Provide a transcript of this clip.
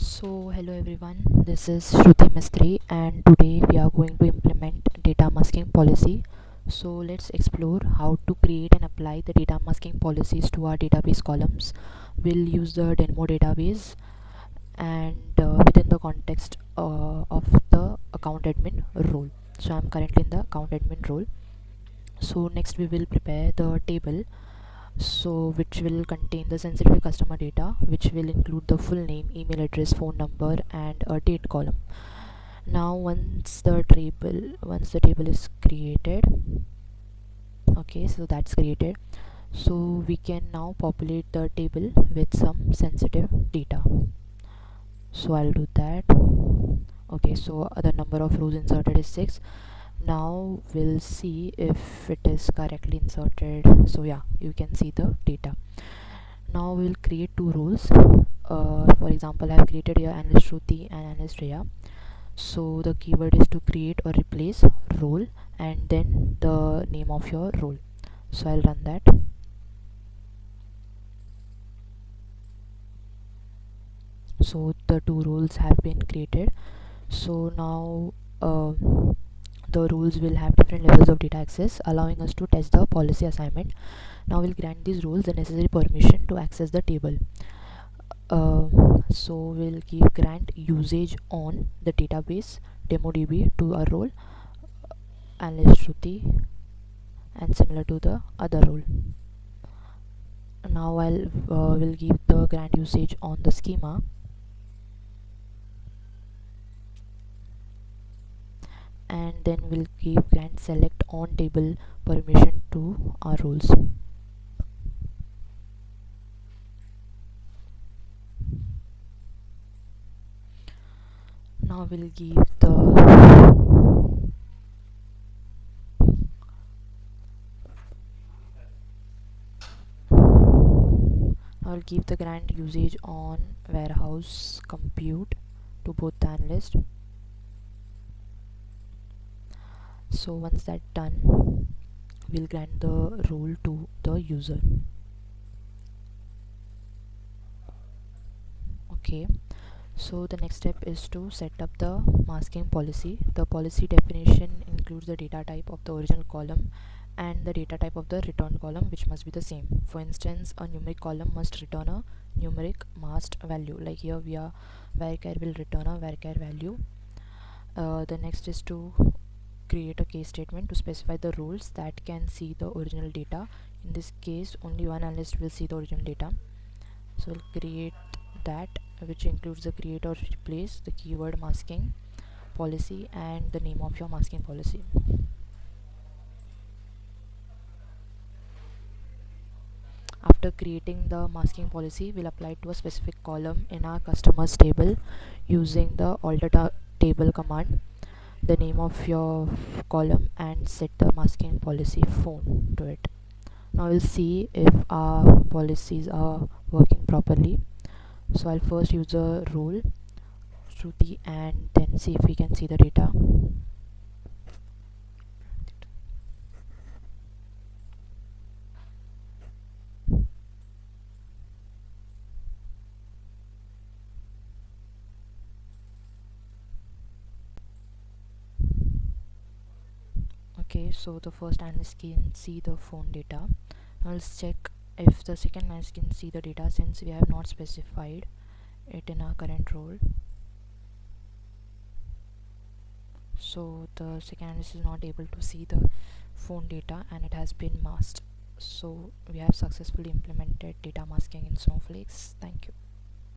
So hello everyone, this is Shruti Mistry and today we are going to implement data masking policy. So let's explore how to create and apply the data masking policies to our database columns. We'll use the demo database and within the context of the account admin role. So I'm currently in the account admin role. So next we will prepare the table, so which will contain the sensitive customer data, which will include the full name, email address, phone number and a date column. Now once the table is created, okay, so that's created, so we can now populate the table with some sensitive data. So I'll do that. Okay, so the number of rows inserted is 6. Now we'll see if it is correctly inserted. So yeah, you can see the data. Now we'll create two roles. For example, I have created here analyst Shruti and analyst Rhea. So the keyword is to create or replace role and then the name of your role. So I'll run that. So the two roles have been created. So now the rules will have different levels of data access, allowing us to test the policy assignment. Now we'll grant these rules the necessary permission to access the table. So we'll give grant usage on the database DemoDB to our role analyst Shruti and similar to the other role. Now will give the grant usage on the schema and then we'll give grant select on table permission to our roles. Now we'll give the grant usage on warehouse compute to both the analyst. So once that's done, we'll grant the role to the user. Okay, so the next step is to set up the masking policy. The policy definition includes the data type of the original column and the data type of the return column, which must be the same. For instance, a numeric column must return a numeric masked value. Like here we are, varchar will return a varchar value. The next is to create a case statement to specify the roles that can see the original data. In this case, only one analyst will see the original data. So we'll create that, which includes the create or replace, the keyword masking policy and the name of your masking policy. After creating the masking policy, we'll apply it to a specific column in our customers table using the alter table command, the name of your column and set the masking policy phone to it. Now we'll see if our policies are working properly. So I'll first use the role Shruti and then see if we can see the data. Okay, so the first analyst can see the phone data. Now let's check if the second analyst can see the data, since we have not specified it in our current role. So the second analyst is not able to see the phone data and it has been masked. So we have successfully implemented data masking in Snowflakes. Thank you.